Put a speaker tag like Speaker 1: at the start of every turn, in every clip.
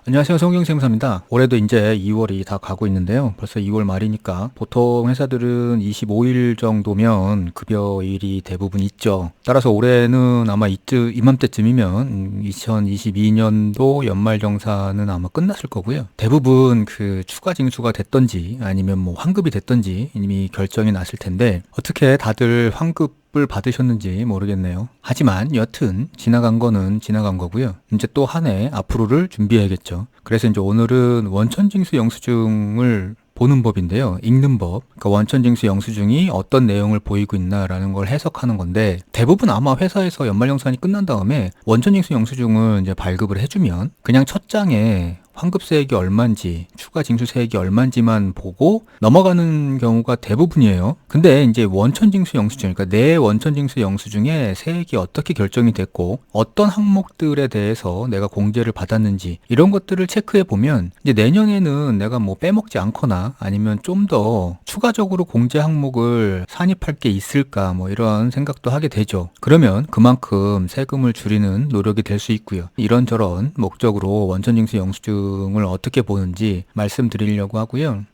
Speaker 1: 안녕하세요. 성경sem사입니다. 올해도 이제 2월이 다 가고 있는데요. 벌써 2월 말이니까 보통 회사들은 25일 정도면 급여일이 대부분 있죠. 따라서 올해는 아마 이맘때쯤이면 2022년도 연말정산은 아마 끝났을 거고요. 대부분 그 추가 징수가 됐던지 아니면 뭐 환급이 됐던지 이미 결정이 났을 텐데 어떻게 다들 환급을 받으셨는지 모르겠네요. 하지만 여튼 지나간 거는 지나간 거고요. 이제 또 한 해 앞으로를 준비해야겠죠. 그래서 이제 오늘은 원천징수 영수증을 보는 법인데요. 읽는 법. 그러니까 원천징수 영수증이 어떤 내용을 보이고 있나라는 걸 해석하는 건데 대부분 아마 회사에서 연말정산이 끝난 다음에 원천징수 영수증을 이제 발급을 해주면 그냥 첫 장에 환급세액이 얼만지, 추가 징수세액이 얼만지만 보고 넘어가는 경우가 대부분이에요. 근데 이제 원천징수 영수증, 그러니까 내 원천징수 영수증에 세액이 어떻게 결정이 됐고, 어떤 항목들에 대해서 내가 공제를 받았는지, 이런 것들을 체크해 보면, 이제 내년에는 내가 뭐 빼먹지 않거나, 아니면 좀 더 추가적으로 공제 항목을 산입할 게 있을까, 뭐 이런 생각도 하게 되죠. 그러면 그만큼 세금을 줄이는 노력이 될 수 있고요. 이런저런 목적으로 원천징수 영수증을 어떻게 보는지 말씀드리려고 하고요.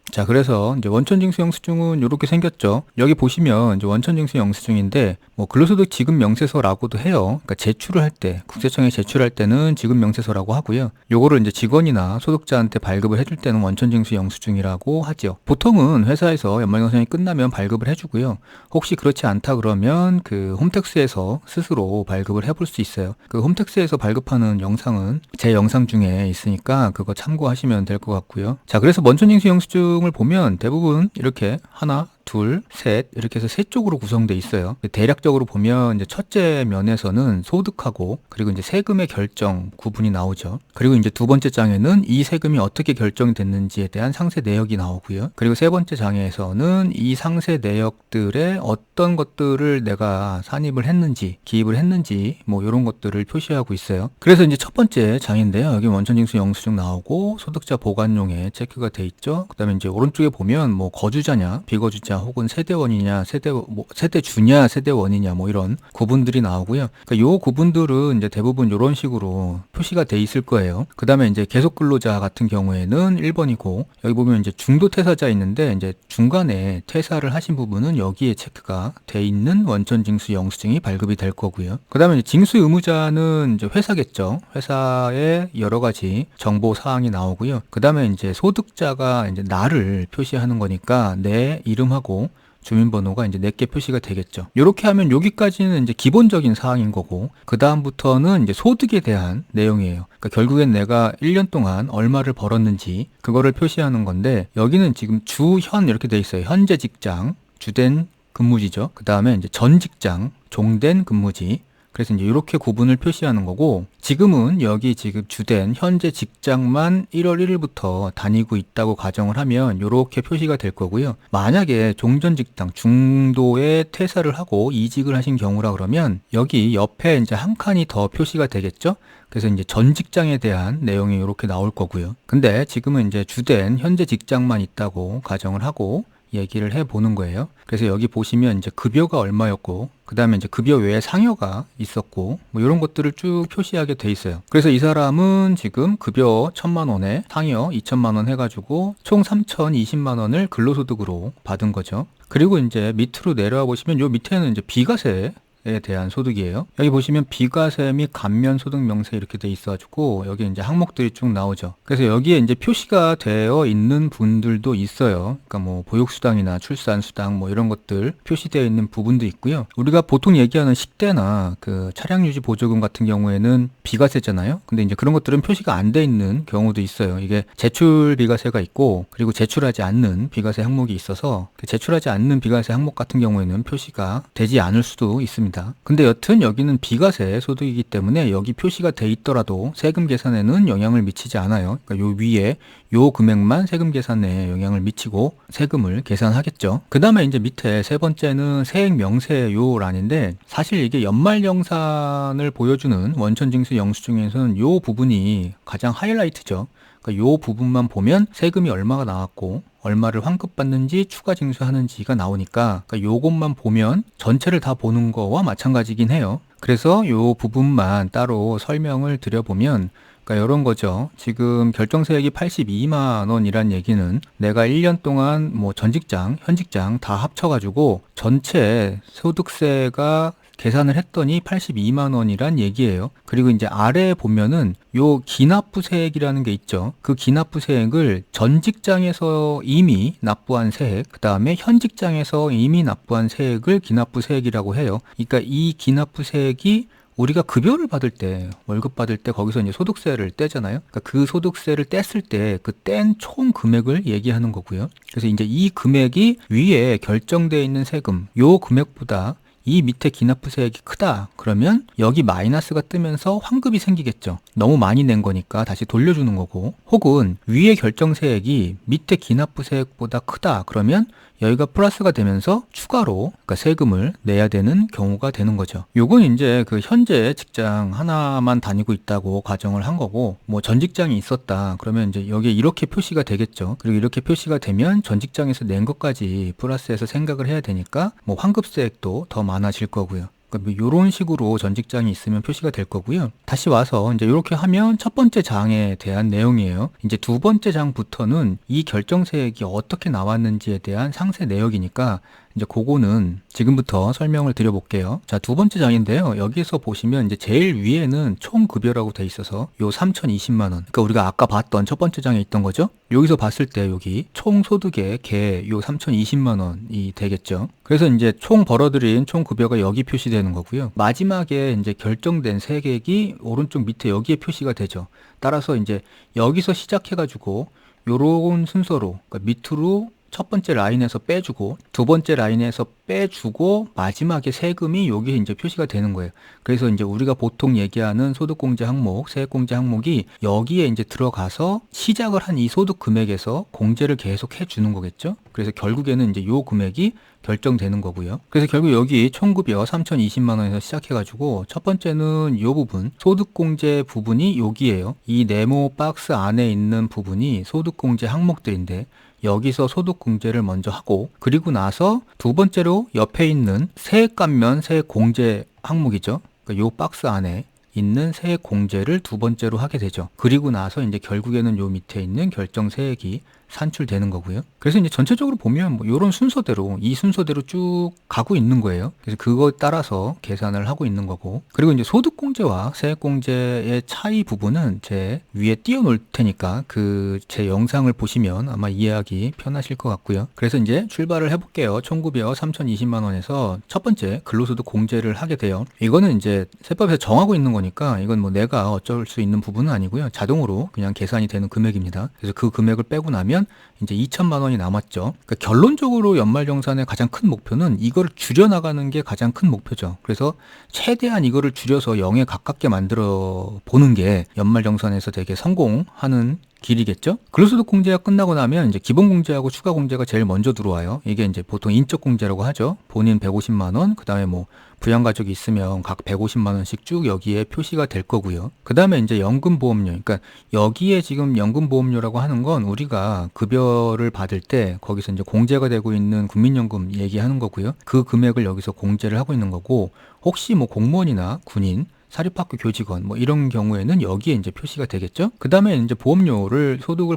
Speaker 1: 자, 그래서 이제 원천징수 영수증은 이렇게 생겼죠. 여기 보시면 이제 원천징수 영수증인데 뭐 근로소득 지급 명세서라고도 해요. 그러니까 제출을 할 때, 국세청에 제출할 때는 지급 명세서라고 하고요. 요거를 이제 직원이나 소득자한테 발급을 해줄 때는 원천징수 영수증이라고 하죠. 보통은 회사에서 연말정산이 끝나면 발급을 해주고요. 혹시 그렇지 않다 그러면 그 홈택스에서 스스로 발급을 해볼 수 있어요. 그 홈택스에서 발급하는 영상은 제 영상 중에 있으니까 그거 참고하시면 될 것 같고요. 자, 그래서 원천징수 영수증 을 보면 대부분 이렇게 하나, 둘, 셋 이렇게 해서 세 쪽으로 구성되어 있어요. 대략적으로 보면 이제 첫째 면에서는 소득하고 그리고 이제 세금의 결정 구분이 나오죠. 그리고 이제 두 번째 장에는 이 세금이 어떻게 결정이 됐는지에 대한 상세 내역이 나오고요. 그리고 세 번째 장에서는 이 상세 내역들의 어떤 것들을 내가 산입을 했는지, 기입을 했는지 뭐 이런 것들을 표시하고 있어요. 그래서 이제 첫 번째 장인데요. 여기 원천징수 영수증 나오고 소득자 보관용에 체크가 돼 있죠. 그다음에 이제 오른쪽에 보면 뭐 거주자냐, 비거주자 혹은 세대원이냐, 세대주냐, 세대원이냐, 뭐 이런 구분들이 나오고요. 그러니까 요 구분들은 이제 대부분 이런 식으로 표시가 돼 있을 거예요. 그 다음에 이제 계속 근로자 같은 경우에는 1번이고, 여기 보면 이제 중도 퇴사자 있는데, 이제 중간에 퇴사를 하신 부분은 여기에 체크가 돼 있는 원천징수 영수증이 발급이 될 거고요. 그 다음에 이제 징수 의무자는 이제 회사겠죠. 회사에 여러 가지 정보 사항이 나오고요. 그 다음에 이제 소득자가 이제 나를 표시하는 거니까 내 이름하고 주민번호가 이제 4개 표시가 되겠죠. 이렇게 하면 여기까지는 이제 기본적인 사항인 거고, 그 다음부터는 이제 소득에 대한 내용이에요. 그러니까 결국엔 내가 1년 동안 얼마를 벌었는지 그거를 표시하는 건데, 여기는 지금 주현 이렇게 돼 있어요. 현재 직장, 주된 근무지죠. 그 다음에 이제 전 직장, 종된 근무지. 그래서 이제 이렇게 구분을 표시하는 거고, 지금은 여기 지금 주된 현재 직장만 1월 1일부터 다니고 있다고 가정을 하면 이렇게 표시가 될 거고요. 만약에 종전 직장 중도에 퇴사를 하고 이직을 하신 경우라 그러면 여기 옆에 이제 한 칸이 더 표시가 되겠죠. 그래서 이제 전 직장에 대한 내용이 이렇게 나올 거고요. 근데 지금은 이제 주된 현재 직장만 있다고 가정을 하고 얘기를 해보는 거예요. 그래서 여기 보시면 이제 급여가 얼마였고, 그 다음에 이제 급여 외에 상여가 있었고, 뭐 이런 것들을 쭉 표시하게 돼 있어요. 그래서 이 사람은 지금 급여 1,000만 원에 상여 2,000만 원 해가지고 총 3,020만 원을 근로소득으로 받은 거죠. 그리고 이제 밑으로 내려와 보시면 요 밑에는 이제 비과세 에 대한 소득이에요. 여기 보시면 비과세 및 감면 소득 명세 이렇게 돼 있어가지고 여기 이제 항목들이 쭉 나오죠. 그래서 여기에 이제 표시가 되어 있는 분들도 있어요. 그러니까 뭐 보육수당이나 출산수당 뭐 이런 것들 표시되어 있는 부분도 있고요. 우리가 보통 얘기하는 식대나 그 차량유지 보조금 같은 경우에는 비과세잖아요. 근데 이제 그런 것들은 표시가 안 돼 있는 경우도 있어요. 이게 제출 비과세가 있고 그리고 제출하지 않는 비과세 항목이 있어서 그 제출하지 않는 비과세 항목 같은 경우에는 표시가 되지 않을 수도 있습니다. 근데 여튼 여기는 비과세 소득이기 때문에 여기 표시가 돼 있더라도 세금 계산에는 영향을 미치지 않아요. 그러니까 요 위에 요 금액만 세금 계산에 영향을 미치고 세금을 계산하겠죠. 그 다음에 이제 밑에 세 번째는 세액 명세요란인데 사실 이게 연말정산을 보여주는 원천징수 영수증에서는 요 부분이 가장 하이라이트죠. 그러니까 요 부분만 보면 세금이 얼마가 나왔고 얼마를 환급받는지 추가 징수하는지가 나오니까 그러니까 요것만 보면 전체를 다 보는 거와 마찬가지긴 해요. 그래서 요 부분만 따로 설명을 드려보면 그러니까 이런 거죠. 지금 결정세액이 82만 원이란 얘기는 내가 1년 동안 뭐 전직장, 현직장 다 합쳐가지고 전체 소득세가 계산을 했더니 82만 원이란 얘기예요. 그리고 이제 아래에 보면은 요 기납부세액이라는 게 있죠. 그 기납부세액을 전 직장에서 이미 납부한 세액, 그 다음에 현 직장에서 이미 납부한 세액을 기납부세액이라고 해요. 그러니까 이 기납부세액이 우리가 급여를 받을 때, 월급 받을 때 거기서 이제 소득세를 떼잖아요. 그러니까 그 소득세를 뗐을 때 그 뗀 총 금액을 얘기하는 거고요. 그래서 이제 이 금액이 위에 결정되어 있는 세금, 요 금액보다 이 밑에 기납부세액이 크다 그러면 여기 마이너스가 뜨면서 환급이 생기겠죠. 너무 많이 낸 거니까 다시 돌려주는 거고, 혹은 위에 결정세액이 밑에 기납부세액보다 크다 그러면 여기가 플러스가 되면서 추가로 그러니까 세금을 내야 되는 경우가 되는 거죠. 요건 이제 그 현재 직장 하나만 다니고 있다고 가정을 한 거고, 뭐 전 직장이 있었다 그러면 이제 여기에 이렇게 표시가 되겠죠. 그리고 이렇게 표시가 되면 전 직장에서 낸 것까지 플러스해서 생각을 해야 되니까 뭐 환급세액도 더 많아질 거고요. 그러니까 뭐 이런 식으로 전 직장이 있으면 표시가 될 거고요. 다시 와서 이제 이렇게 하면 첫 번째 장에 대한 내용이에요. 이제 두 번째 장부터는 이 결정세액이 어떻게 나왔는지에 대한 상세 내역이니까 이제 그거는 지금부터 설명을 드려볼게요. 자, 두 번째 장인데요. 여기서 보시면 이제 제일 위에는 총급여라고 돼 있어서 요 3,020만 원. 그러니까 우리가 아까 봤던 첫 번째 장에 있던 거죠. 여기서 봤을 때 여기 총소득의 개 요 3,020만 원이 되겠죠. 그래서 이제 총 벌어들인 총급여가 여기 표시되는 거고요. 마지막에 이제 결정된 세액이 오른쪽 밑에 여기에 표시가 되죠. 따라서 이제 여기서 시작해가지고 요런 순서로 그러니까 밑으로 첫 번째 라인에서 빼주고 두 번째 라인에서 빼주고 마지막에 세금이 여기에 이제 표시가 되는 거예요. 그래서 이제 우리가 보통 얘기하는 소득공제 항목, 세액공제 항목이 여기에 이제 들어가서 시작을 한 이 소득 금액에서 공제를 계속 해주는 거겠죠. 그래서 결국에는 이제 요 금액이 결정되는 거고요. 그래서 결국 여기 총급여 3,020만 원에서 시작해가지고 첫 번째는 이 부분 소득공제 부분이 여기에요. 이 네모 박스 안에 있는 부분이 소득공제 항목들인데 여기서 소득공제를 먼저 하고 그리고 나서 두 번째로 옆에 있는 세액감면 세액공제 항목이죠. 그러니까 요 박스 안에 있는 세액공제를 두 번째로 하게 되죠. 그리고 나서 이제 결국에는 요 밑에 있는 결정세액이 산출되는 거고요. 그래서 이제 전체적으로 보면 뭐 이런 순서대로 이 순서대로 쭉 가고 있는 거예요. 그래서 그거에 따라서 계산을 하고 있는 거고, 그리고 이제 소득공제와 세액공제의 차이 부분은 제 위에 띄워놓을 테니까 그 제 영상을 보시면 아마 이해하기 편하실 것 같고요. 그래서 이제 출발을 해볼게요. 총급여 3,020만 원에서 첫 번째 근로소득 공제를 하게 돼요. 이거는 이제 세법에서 정하고 있는 거니까 이건 뭐 내가 어쩔 수 있는 부분은 아니고요. 자동으로 그냥 계산이 되는 금액입니다. 그래서 그 금액을 빼고 나면 이제 2천만 원이 남았죠. 그러니까 결론적으로 연말정산의 가장 큰 목표는 이거를 줄여나가는 게 가장 큰 목표죠. 그래서 최대한 이거를 줄여서 0에 가깝게 만들어 보는 게 연말정산에서 되게 성공하는 길이겠죠. 근로소득 공제가 끝나고 나면 이제 기본공제하고 추가공제가 제일 먼저 들어와요. 이게 이제 보통 인적공제라고 하죠. 본인 150만 원, 그 다음에 뭐 부양가족이 있으면 각 150만 원씩 쭉 여기에 표시가 될 거고요. 그 다음에 이제 연금보험료, 그러니까 여기에 지금 연금보험료라고 하는 건 우리가 급여를 받을 때 거기서 이제 공제가 되고 있는 국민연금 얘기하는 거고요. 그 금액을 여기서 공제를 하고 있는 거고, 혹시 뭐 공무원이나 군인, 사립학교 교직원 뭐 이런 경우에는 여기에 이제 표시가 되겠죠. 그 다음에 이제 보험료를 소득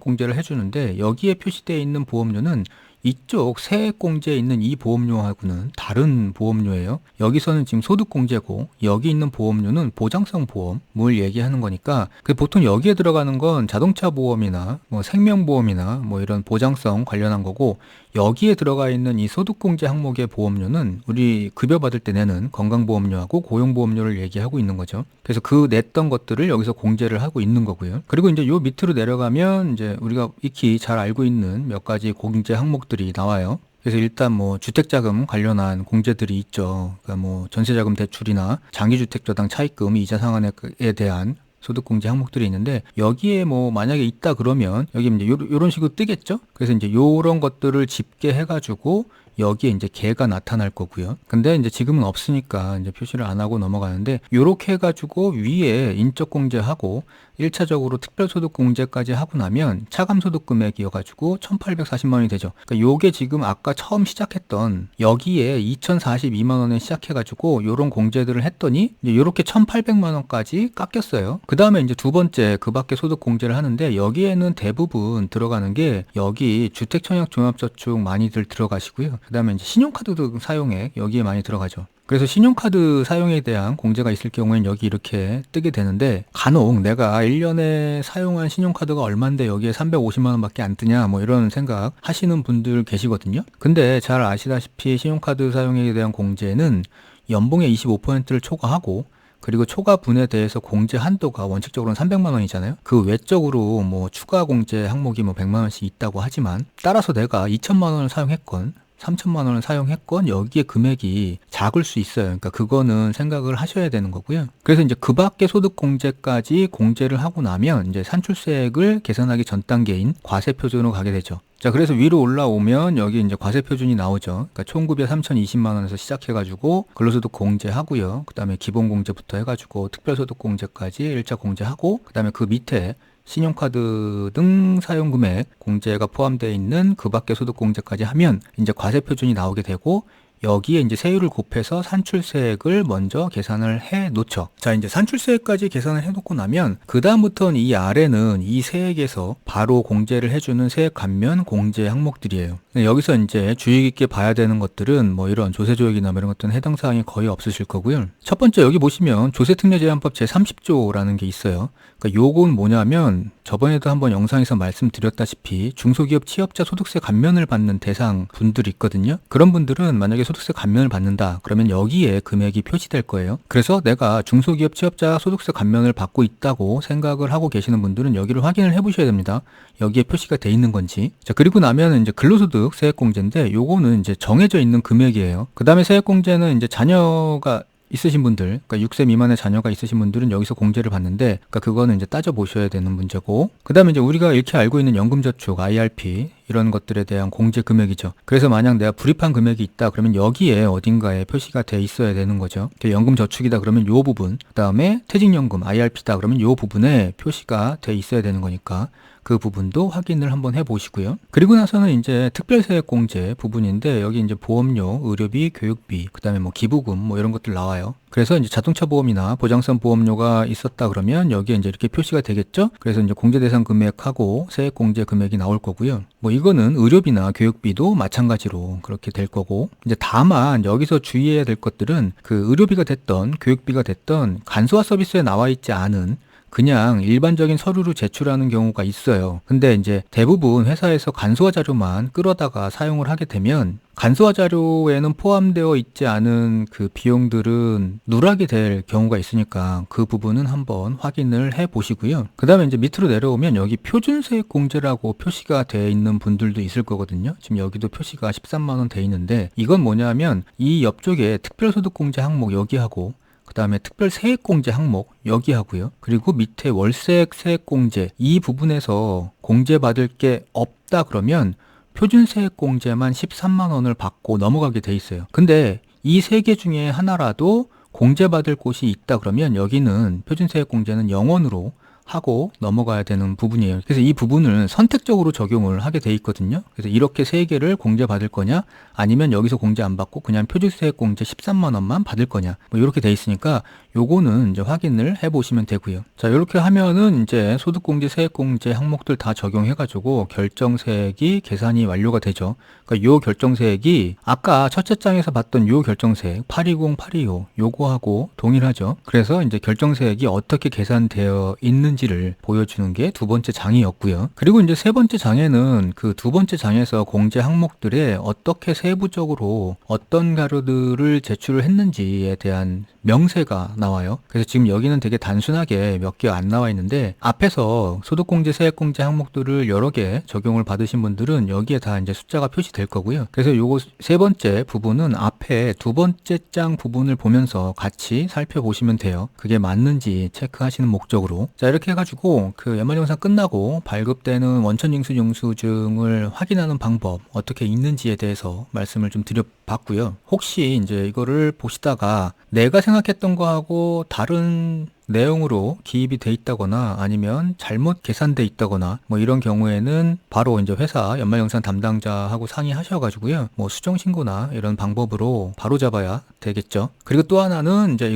Speaker 1: 공제를 해주는데 여기에 표시되어 있는 보험료는 이쪽 세액공제에 있는 이 보험료하고는 다른 보험료예요. 여기서는 지금 소득공제고 여기 있는 보험료는 보장성 보험을 얘기하는 거니까 보통 여기에 들어가는 건 자동차 보험이나 뭐 생명보험이나 뭐 이런 보장성 관련한 거고, 여기에 들어가 있는 이 소득공제 항목의 보험료는 우리 급여 받을 때 내는 건강보험료하고 고용보험료를 얘기하고 있는 거죠. 그래서 그 냈던 것들을 여기서 공제를 하고 있는 거고요. 그리고 이제 요 밑으로 내려가면 이제 우리가 익히 잘 알고 있는 몇 가지 공제 항목들이 나와요. 그래서 일단 뭐 주택자금 관련한 공제들이 있죠. 그러니까 뭐 전세자금 대출이나 장기주택저당 차입금 이자 상환에 대한 소득공제 항목들이 있는데 여기에 뭐 만약에 있다 그러면 여기 이제 요런 식으로 뜨겠죠. 그래서 이제 요런 것들을 집계해가지고 여기에 이제 개가 나타날 거고요. 근데 이제 지금은 없으니까 이제 표시를 안 하고 넘어가는데 요렇게 해가지고 위에 인적공제하고 1차적으로 특별소득공제까지 하고 나면 차감소득 금액이어가지고 1840만 원이 되죠. 그러니까 요게 지금 아까 처음 시작했던 여기에 2042만 원에 시작해가지고 요런 공제들을 했더니 이제 요렇게 1800만 원까지 깎였어요. 그 다음에 이제 두 번째 그 밖에 소득 공제를 하는데 여기에는 대부분 들어가는 게 여기 주택청약종합저축 많이들 들어가시고요. 그 다음에 이제 신용카드 사용액 여기에 많이 들어가죠. 그래서 신용카드 사용에 대한 공제가 있을 경우에는 여기 이렇게 뜨게 되는데 간혹 내가 1년에 사용한 신용카드가 얼만데 여기에 350만 원밖에 안 뜨냐 뭐 이런 생각 하시는 분들 계시거든요. 근데 잘 아시다시피 신용카드 사용액에 대한 공제는 연봉의 25%를 초과하고 그리고 초과분에 대해서 공제 한도가 원칙적으로는 300만 원이잖아요. 그 외적으로 뭐 추가 공제 항목이 뭐 100만 원씩 있다고 하지만 따라서 내가 2천만 원을 사용했건 3천만 원을 사용했건 여기에 금액이 작을 수 있어요. 그러니까 그거는 생각을 하셔야 되는 거고요. 그래서 이제 그 밖에 소득 공제까지 공제를 하고 나면 이제 산출세액을 계산하기 전 단계인 과세 표준으로 가게 되죠. 자, 그래서 위로 올라오면 여기 이제 과세 표준이 나오죠. 그러니까 총급여 3,020만 원에서 시작해가지고 근로소득 공제하고요. 그 다음에 기본공제부터 해가지고 특별소득공제까지 1차 공제하고 그 다음에 그 밑에 신용카드 등 사용금액 공제가 포함되어 있는 그 밖의 소득 공제까지 하면 이제 과세 표준이 나오게 되고 여기에 이제 세율을 곱해서 산출세액을 먼저 계산을 해 놓죠. 자, 이제 산출세액까지 계산을 해 놓고 나면 그다음부터는 이 아래는 이 세액에서 바로 공제를 해주는 세액 감면 공제 항목들이에요. 여기서 이제 주의 깊게 봐야 되는 것들은 뭐 이런 조세조약이나 이런 것들은 해당 사항이 거의 없으실 거고요. 첫 번째 여기 보시면 조세특례제한법 제30조라는 게 있어요. 그러니까 요건 뭐냐면 저번에도 한번 영상에서 말씀드렸다시피 중소기업 취업자 소득세 감면을 받는 대상 분들이 있거든요. 그런 분들은 만약에 소득세 감면을 받는다 그러면 여기에 금액이 표시될 거예요. 그래서 내가 중소기업 취업자 소득세 감면을 받고 있다고 생각을 하고 계시는 분들은 여기를 확인을 해 보셔야 됩니다. 여기에 표시가 돼 있는 건지. 자, 그리고 나면 이제 근로소득 세액공제인데 요거는 이제 정해져 있는 금액이에요. 그 다음에 세액공제는 이제 자녀가 있으신 분들, 그러니까 6세 미만의 자녀가 있으신 분들은 여기서 공제를 받는데, 그러니까 그거는 이제 따져 보셔야 되는 문제고, 그 다음에 이제 우리가 이렇게 알고 있는 연금저축, IRP, 이런 것들에 대한 공제 금액이죠. 그래서 만약 내가 불입한 금액이 있다 그러면 여기에 어딘가에 표시가 돼 있어야 되는 거죠. 연금저축이다 그러면 요 부분, 그 다음에 퇴직연금, IRP다 그러면 요 부분에 표시가 돼 있어야 되는 거니까 그 부분도 확인을 한번 해보시고요. 그리고 나서는 이제 특별세액공제 부분인데 여기 이제 보험료, 의료비, 교육비, 그 다음에 뭐 기부금 뭐 이런 것들 나와요. 그래서 이제 자동차 보험이나 보장성 보험료가 있었다 그러면 여기에 이제 이렇게 표시가 되겠죠. 그래서 이제 공제 대상 금액하고 세액공제 금액이 나올 거고요. 뭐 이거는 의료비나 교육비도 마찬가지로 그렇게 될 거고, 이제 다만 여기서 주의해야 될 것들은 그 의료비가 됐던 교육비가 됐던 간소화 서비스에 나와 있지 않은 그냥 일반적인 서류로 제출하는 경우가 있어요. 근데 이제 대부분 회사에서 간소화 자료만 끌어다가 사용을 하게 되면 간소화 자료에는 포함되어 있지 않은 그 비용들은 누락이 될 경우가 있으니까 그 부분은 한번 확인을 해 보시고요. 그 다음에 이제 밑으로 내려오면 여기 표준세액 공제라고 표시가 되어 있는 분들도 있을 거거든요. 지금 여기도 표시가 13만 원 돼 있는데 이건 뭐냐면 이 옆쪽에 특별소득공제 항목 여기하고 그 다음에 특별세액공제 항목 여기 하고요. 그리고 밑에 월세액 세액공제 이 부분에서 공제받을 게 없다 그러면 표준세액공제만 13만 원을 받고 넘어가게 돼 있어요. 근데 이 세 개 중에 하나라도 공제받을 곳이 있다 그러면 여기는 표준세액공제는 0원으로 하고 넘어가야 되는 부분이에요. 그래서 이 부분을 선택적으로 적용을 하게 돼 있거든요. 그래서 이렇게 세 개를 공제받을 거냐 아니면 여기서 공제 안 받고 그냥 표준세액 공제 13만 원만 받을 거냐 뭐 이렇게 돼 있으니까 요거는 이제 확인을 해 보시면 되고요. 자, 이렇게 하면은 이제 소득공제 세액공제 항목들 다 적용해 가지고 결정세액이 계산이 완료가 되죠. 그러니까 요 결정세액이 아까 첫째 장에서 봤던 요 결정세액 820, 825 요거하고 동일하죠. 그래서 이제 결정세액이 어떻게 계산되어 있는지를 보여주는 게 두 번째 장이었고요. 그리고 이제 세 번째 장에는 그 두 번째 장에서 공제 항목들에 어떻게 세부적으로 어떤 자료들을 제출을 했는지에 대한 명세가 나와요. 그래서 지금 여기는 되게 단순하게 몇 개 안 나와 있는데 앞에서 소득공제, 세액공제 항목들을 여러 개 적용을 받으신 분들은 여기에 다 이제 숫자가 표시될 거고요. 그래서 요거 세 번째 부분은 앞에 두 번째 장 부분을 보면서 같이 살펴보시면 돼요. 그게 맞는지 체크하시는 목적으로. 자, 이렇게 이렇게 해가지고 그 연말정산 끝나고 발급되는 원천징수 영수증을 확인하는 방법 어떻게 있는지에 대해서 말씀을 좀 드려봤고요. 혹시 이제 이거를 보시다가 내가 생각했던 거하고 다른 내용으로 기입이 돼 있다거나 아니면 잘못 계산돼 있다거나 뭐 이런 경우에는 바로 이제 회사 연말정산 담당자하고 상의하셔가지고요. 뭐 수정신고나 이런 방법으로 바로 잡아야 되겠죠. 그리고 또 하나는 이제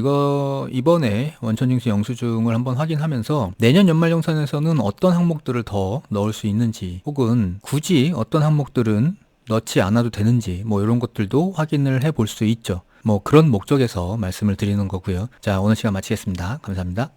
Speaker 1: 이번에 원천징수 영수증을 한번 확인하면서 내년 연말정산에서는 어떤 항목들을 더 넣을 수 있는지 혹은 굳이 어떤 항목들은 넣지 않아도 되는지 뭐 이런 것들도 확인을 해볼 수 있죠. 뭐 그런 목적에서 말씀을 드리는 거고요. 자, 오늘 시간 마치겠습니다. 감사합니다.